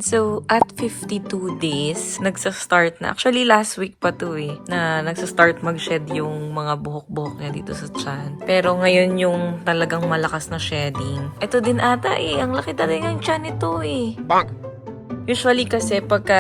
So, at 52 days, nagsa-start na. Actually, last week pa to na nagsa-start mag-shed yung mga buhok-buhok niya dito sa tiyan. Pero ngayon yung talagang malakas na shedding. Ito din ata ang laki talaga ng tiyan nito Bang! Usually kasi pagka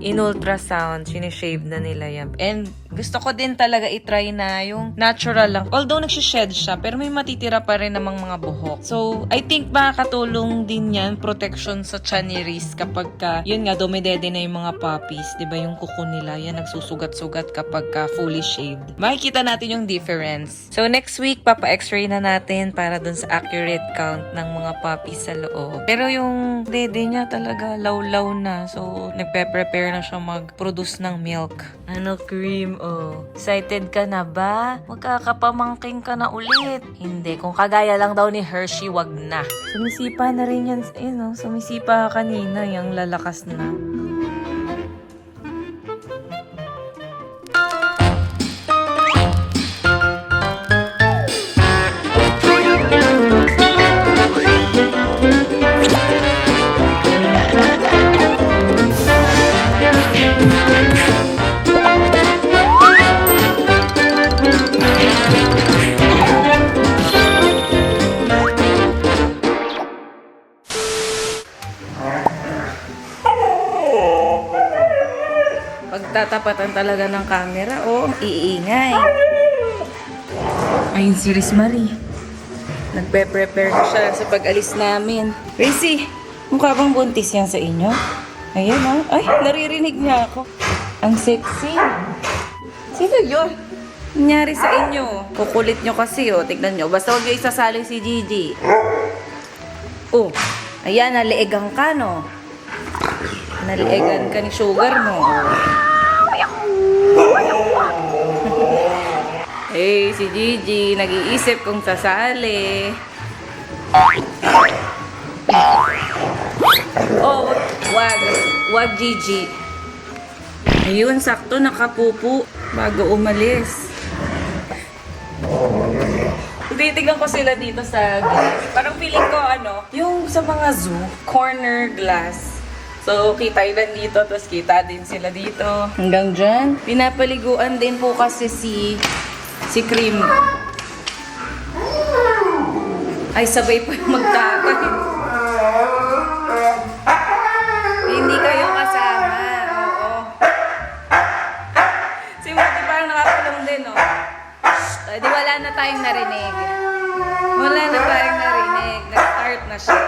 in-ultrasound, sinishave na nila yan. And gusto ko din talaga itry na yung natural lang. Although nagsished siya, pero may matitira pa rin namang mga buhok. So, I think makakatulong din yan, protection sa tiyan ni Reese kapag yun nga, dumidede na yung mga puppies. Diba yung kuko nila, yan nagsusugat-sugat kapag fully shaved. Makikita natin yung difference. So, next week, papa-x-ray na natin para dun sa accurate count ng mga puppies sa loob. Pero yung dede niya talaga law-law na. So, nagpe-prepare na siya mag-produce ng milk. Ano, cream? Oh. Excited ka na ba? Magkakapamangking ka na ulit. Hindi. Kung kagaya lang daw ni Hershey, wag na. Sumisipa na rin yan. Sumisipa kanina. Yung lalakas na. Pagtatapatan talaga ng camera, iingay. Ayun si Riz Marie. Nagpe-prepare na siya sa pag-alis namin. Rizzy, mukha bang buntis yan sa inyo? Ayan Ay, naririnig niya ako. Ang sexy. Sino yun? Nangyari sa inyo. Kukulit nyo kasi, tignan nyo. Basta huwag nyo isasali si Gigi. Ayan, naliigang ka, no? Naliigan ka ni Sugar mo. Hey, si Gigi, nag-iisip kung sasali. Wag Gigi. Ayun, sakto nakapupo bago umalis. Titignan ko sila dito sa glass. Parang feeling ko, yung sa mga zoo, corner glass. So, kita ilan dito, tapos kita din sila dito. Hanggang dyan. Pinapaliguan din po kasi si Cream. Ay, sabay pa magtakot. Hindi kayo kasama. Oo. Si Mati parang nakakulong din, no? Di wala na tayong narinig. Wala na tayong narinig. Nag-start na siya.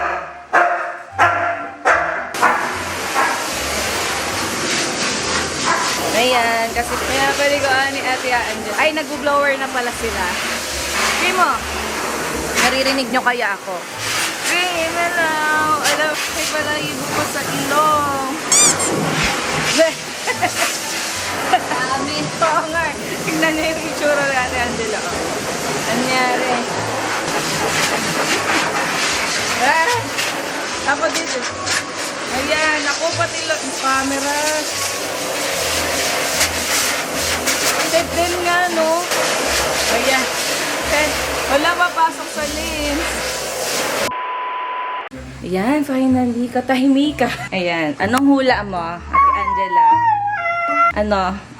Ayan, kasi pinapaliguan ni Ate Angel. Ay, nag-blower na pala sila. Cream mo, naririnig nyo kaya ako? Cream, hello! Alam, may balahibo ko sa ilong. Dami. Oo nga. Tignan nyo yung itsura ni Ate Angela. Anyari. Tapos dito. Ayan, ako pati yung camera. Dead din nga, no? Ayan. Wala papasok sa lens. Ayan, finally. Katahimika. Ayan. Anong hula mo, Ate Angela?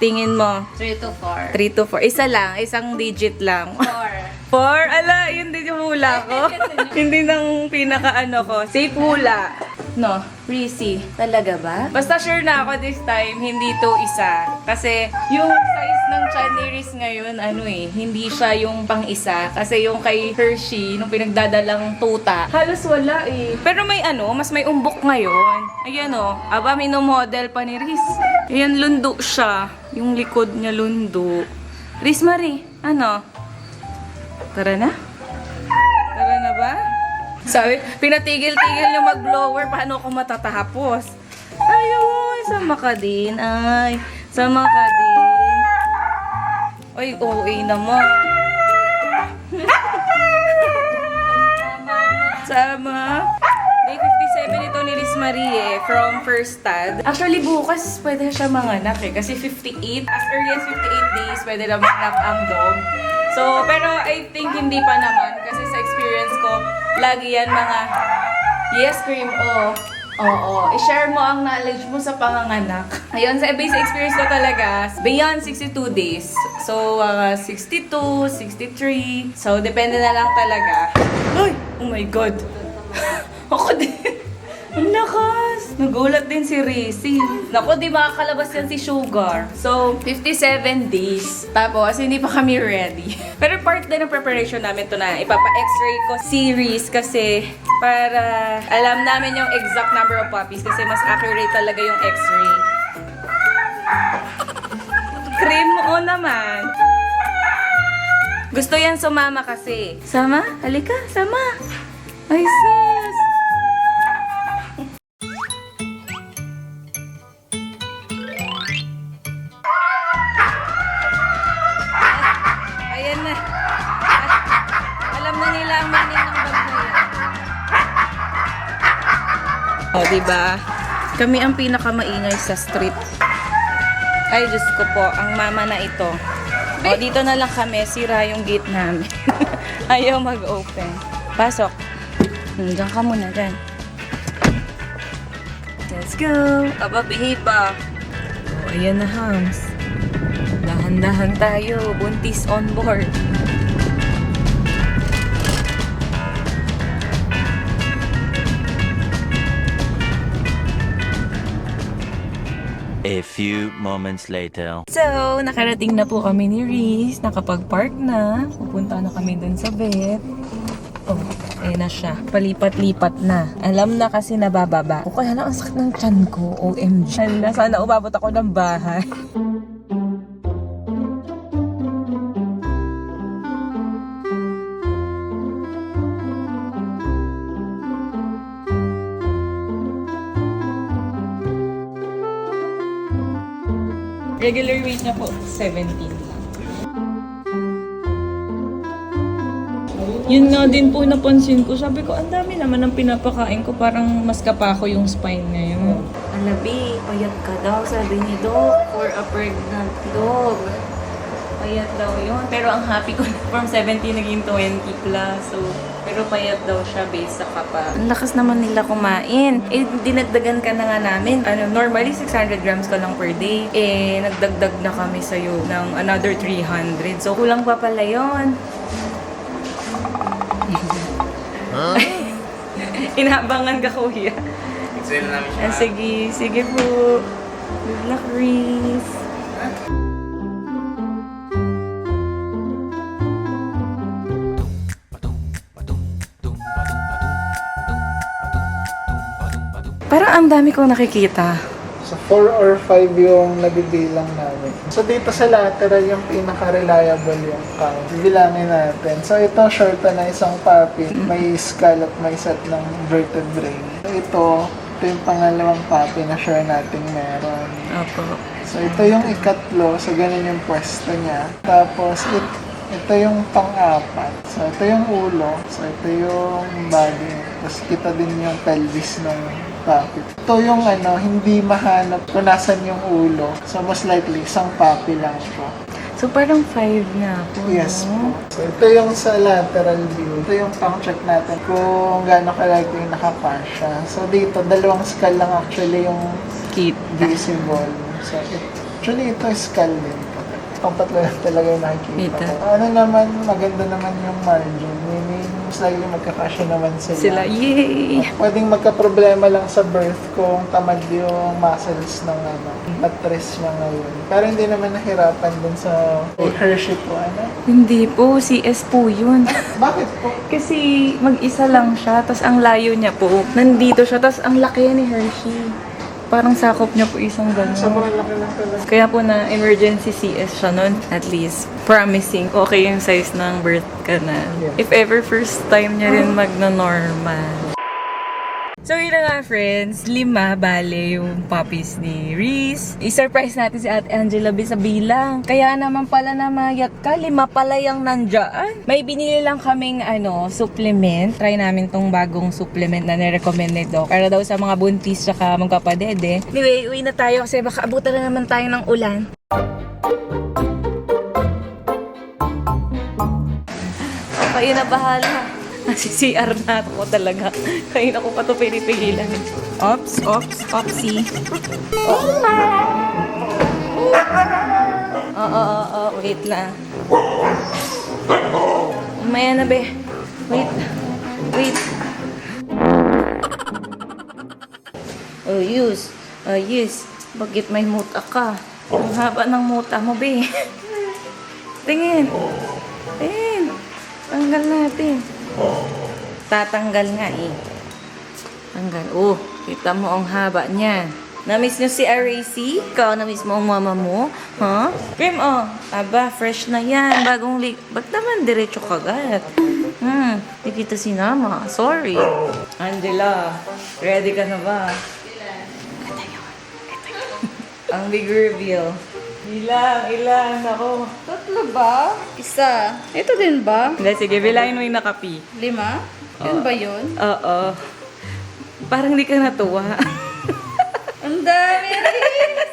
Tingin mo? 3 to 4. 3 to 4. Isa lang. Isang digit lang. 4. 4? Ala, yun din yung hula ko. Hindi nang pinaka ko. Safe hula. No, Rizzy. Talaga ba? Basta sure na ako this time, hindi to isa. Kasi yung size ng tiyan ni Riz ngayon, hindi siya yung pang-isa. Kasi yung kay Hershey, nung pinagdadalang tuta, halos wala Pero may mas may umbok ngayon. Ayan aba minomodel pa ni Riz. Ayan, lundo siya. Yung likod niya lundo. Riz Marie, Tara na? Tara na ba? Sabi, pinatigil-tigil yung mag-blower. Paano ako matatapos? Ayun, sama ka din. Ay, sama ka din. Ay, OA naman. Sama. Day 57 ito ni Riz Marie from first tad. Actually, bukas pwede siya manganak kasi 58. As early as 58 days, pwede na manganak ang dog. So, pero I think hindi pa naman kasi sa experience ko, lagi yan mga yes cream Oo, i-share mo ang knowledge mo sa panganganak. Ayun, sa basic experience ko talaga, beyond 62 days. So, 62, 63. So, depende na lang talaga. Ay! Oh my God! Ako din. Ang lakas! Nagulat din si Rizzy. Naku, di makakalabas yan si Sugar. So, 57 days. Tapos, hindi pa kami ready. Pero part din ng preparation namin to na ipapa-x-ray ko si Riz kasi para alam namin yung exact number of puppies kasi mas accurate talaga yung x-ray. Cream mo naman. Gusto yan sumama kasi. Sama? Halika, sama. Ay, sus. Ayan na. Alam na nila ang meaning ng bag na yan. O, diba? Kami ang pinakamaingay sa street. Ay, Diyos ko po, ang mama na ito. O, dito na lang kami. Sira yung gate namin. Ayaw mag-open. Pasok. Diyan ka muna, dyan. Let's go. Aba, behave ba? O, ayan na, Hams. Dahan-dahan tayo. Buntis on board. A few moments later. So, nakarating na po kami ni Reese. Nakapag-park na. Pupunta na kami dun sa vet. Oh, ayun na siya. Palipat-lipat na. Alam na kasi nabababa. O kaya lang ang sakit ng tiyan ko. OMG. Sana umabot ako ng bahay. Regular weight niya po, 17 lang. Yun nga din po napansin ko. Sabi ko, ang dami naman ng pinapakain ko. Parang mas kapako yung spine ngayon. Alabi, payat ka daw, sabi ni Doc, for a pregnant dog. Payat daw yun. Pero ang happy ko, from 17 naging 20 plus. So, pero payat daw siya based sa kapa. Ang lakas naman nila kumain. Eh, dinagdagan ka na nga namin. Normally 600 grams ka lang per day. Eh, nagdagdag na kami sa'yo ng another 300. So, kulang pa pala yun. Inabangan ka, kuya. Excel namin siya. Sige, sige po. Good luck, Reese. Parang ang dami kong nakikita. So 4 or 5 yung nabibilang namin. So dito sa lateral yung pinaka-reliable yung count. Bibilangin natin. So ito short na isang puppy. May skull at may set ng vertebrae. So ito yung pangalawang puppy na sure nating meron. Opo. So ito yung ikatlo. So ganun yung pwesto niya. Tapos ito yung pang-apat. So ito yung ulo. So ito yung body. Tapos kita din yung pelvis ng puppy. Ito yung hindi mahanap kung nasan yung ulo. So most likely, isang puppy lang po. So, parang 5 na po. Yes no? po. So ito yung sa lateral view. Ito yung pang-check natin kung gaano kalaki yung nakapasya. So dito, dalawang skull lang actually yung Cute. visible. So actually, ito skull din. Ang tatlo lang talaga yung nakikita Kita. ko. Ano naman, maganda naman yung margin. Meaning, mas likely magkakasya naman sila. Yay! Pwedeng magka-problema lang sa birth kung tamad yung muscles ng mattress niya ngayon. Pero hindi naman nahirapan dun sa Hershey po, Hindi po, CS po yun. Bakit po? Kasi mag-isa lang siya, tas ang layo niya po. Nandito siya, tas ang laki ni Hershey. Parang sakop niya po isang Sobrang gano'n. laki lang talaga. Kaya po na emergency CS siya nun. At least, promising, okay yung size ng birth canal. Yeah. If ever first time niya rin magna-normal. So yun na nga friends, 5 bale yung puppies ni Reese. I-surprise natin si Ate Angela sa bilang. Kaya naman pala na mayat ka, 5 pala yung nandyan. May binili lang kaming supplement. Try namin tong bagong supplement na nirecommend ni Doc. Para daw sa mga buntis tsaka magkapadede. Anyway, uwi na tayo kasi baka abutan na naman tayo ng ulan. Kayo na bahala. Kasi CR na ako talaga. Kanina ko pa ito pinipigilan. Ops, opsie. Oo, wait na. Umaya na, be. Wait. Oh, yes. Bakit may muta ka? Ang haba ng muta mo, be. Tingin. Tanggal natin. Tatanggal nga eh. Tanggal. Oh, kita mo ang haba niya. Namiss niyo si Aracy? Ikaw, namiss mo ang mama mo? Huh? Cream, oh. Aba, fresh na yan. Bagong ba't naman diretso kagat? Hindi kita sinama. Sorry. Angela, ready ka na ba? Ito yun. Ang big reveal. Ilang, ako. 3 ba? Isa. Ito din ba? Hindi, sige, bilangin mo yung nakapi. 5? Yun ba yun? Oo. Parang di ka natuwa. Ang dami, Riz!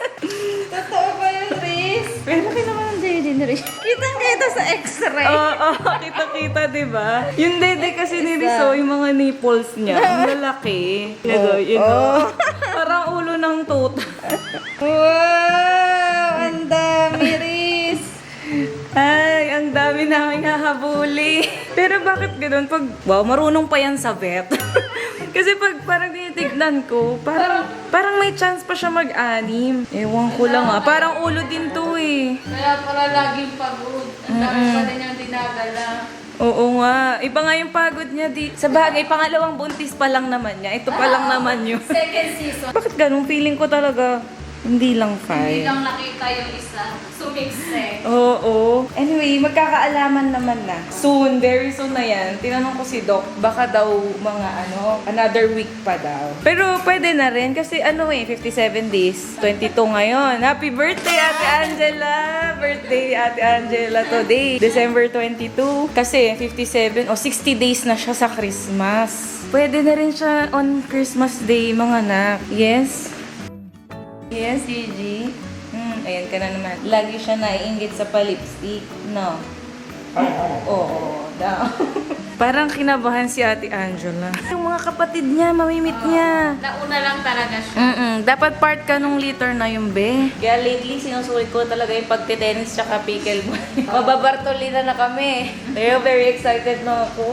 Totoo ba yun, Riz? Pero naman ang dede ni Riz. Kitang-kita sa x-ray. Oo, kita-kita, di ba? Yung dede kasi ni Rizzo, yung mga nipples niya, ang lalaki. You know? Parang ulo ng tuta. Wow! Ang dami, Riz! Ay, ang dami namin hahabuli. Pero bakit ganoon? Wow, marunong pa yan sa vet. Kasi pag parang tinitignan ko, parang may chance pa siya mag-anim. Ewan ko lang ah. Parang ulo din to eh. Kaya para laging pagod. Ang dami pa rin yung dinadala. Oo nga. Iba nga yung pagod niya di. Sa bagay, pangalawang buntis pa lang naman niya. Ito pa lang naman yun. Second season. Bakit ganun? Feeling ko talaga, hindi lang Hindi kaya. lang nakita yung isa. Sumikse. Oo. Anyway, magkakaalaman naman na. Soon, very soon na yan. Tinanong ko si Doc, baka daw mga another week pa daw. Pero pwede na rin kasi 57 days. 22 ngayon. Happy birthday, Ate Angela! Birthday, Ate Angela today. December 22. Kasi 57 o 60 days na siya sa Christmas. Pwede na rin siya on Christmas Day, mga anak. Yes? Yes, Gigi. Ayan ka na naman. Lagi siya naiingit sa palipstick. No? Oo, daw. Parang kinabahan si Ate Angela. Yung mga kapatid niya, mamimit niya. Nauna lang talaga siya. Dapat part ka nung liter na yung be. Kaya lately, sinusulit ko talaga yung pagtitennis tsaka pickleball. Mababartolina na kami. Kaya very excited na ako.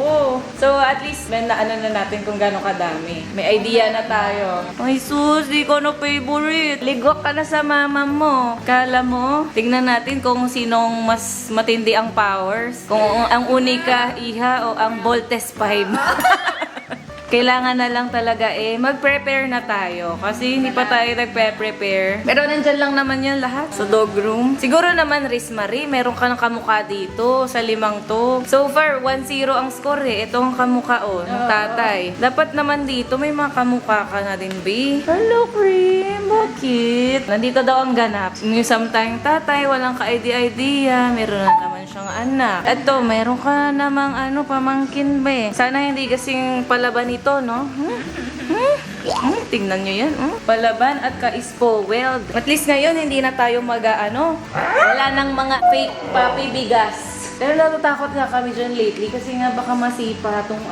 So at least, may naano na natin kung gano'ng kadami. May idea na tayo. Ay sus, di ko na favorite. Ligwak ka na sa mama mo. Kala mo, tignan natin kung sinong mas matindi ang powers. Kung ang unika, iha o ang Voltes 5. Kailangan na lang talaga mag-prepare na tayo. Kasi hindi pa tayo nagpe-prepare. Pero nandyan lang naman yan lahat. Sa dog room. Siguro naman, Riz Marie, meron ka ng kamukha dito sa 5 to. So far, 1-0 ang score eh. Ito ang kamukha ng tatay. Dapat naman dito, may mga kamukha ka na din, B. Hello, Cream. Bakit? Nandito daw ang ganap. Yung sometime tatay, walang ka-idea. Meron na naman siyang anak. Ito, meron ka namang pamangkin ba eh. Sana hindi kasing palaban ito, no? Tingnan nyo yan. Palaban at ka-spoiled. At least ngayon, hindi na tayo wala nang mga fake puppy bigas. Pero natatakot nga kami dyan lately kasi nga baka masipa itong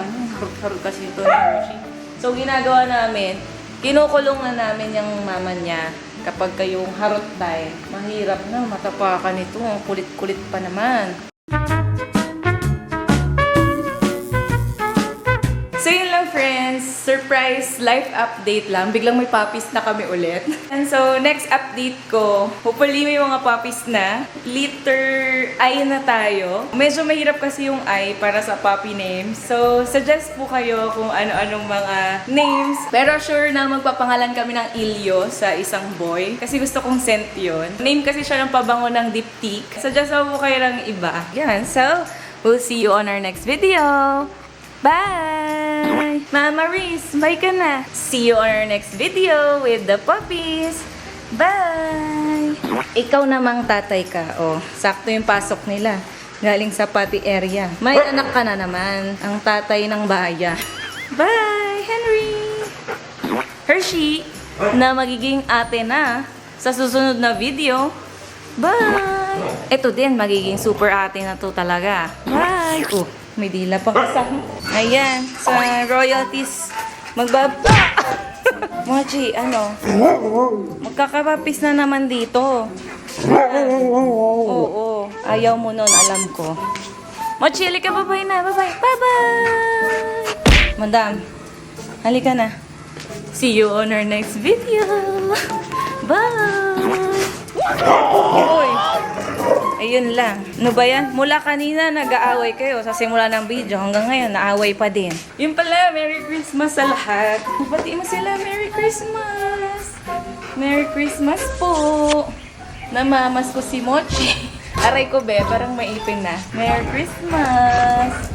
harot kasi ito ni Hershey. So, ginagawa namin, kinukulong na namin yung mama niya kapag kayong harot tayo. Mahirap na, matapakan ito. Kulit-kulit pa naman. So yun lang friends, surprise life update lang. Biglang may puppies na kami ulit. And so next update ko, hopefully may mga puppies na. Liter I na tayo. Medyo mahirap kasi yung I para sa puppy names. So suggest po kayo kung ano-anong mga names. Pero sure na magpapangalan kami ng Ilyo sa isang boy. Kasi gusto kong scent yun. Name kasi siya ng pabango ng Diptyque. Suggest mo po kayo ng iba. Yan, so we'll see you on our next video. Bye! Mama Riz, bye ka na. See you on our next video with the puppies. Bye! Ikaw namang tatay ka. Oh, sakto yung pasok nila. Galing sa potty area. May anak ka na naman. Ang tatay ng bayan. Bye, Henry! Hershey, na magiging ate na sa susunod na video. Bye! Ito din, magiging super ate na to talaga. Bye! Oh. May dila pa kasama. Ayan, sa royalties, Mochi, magkakapapis na naman dito. Oo, ayaw mo nun, alam ko. Mochi, halika, bye-bye na, bye-bye. Bye-bye! Madam, halika na. See you on our next video. Bye! Uy! Ayun lang. Ano ba yan? Mula kanina nag-aaway kayo sa simula ng video hanggang ngayon naaway pa din. Yun pala, Merry Christmas sa lahat. Bati mo sila, Merry Christmas! Merry Christmas po! Namamas ko si Mochi. Aray ko be, parang maipin na. Merry Christmas!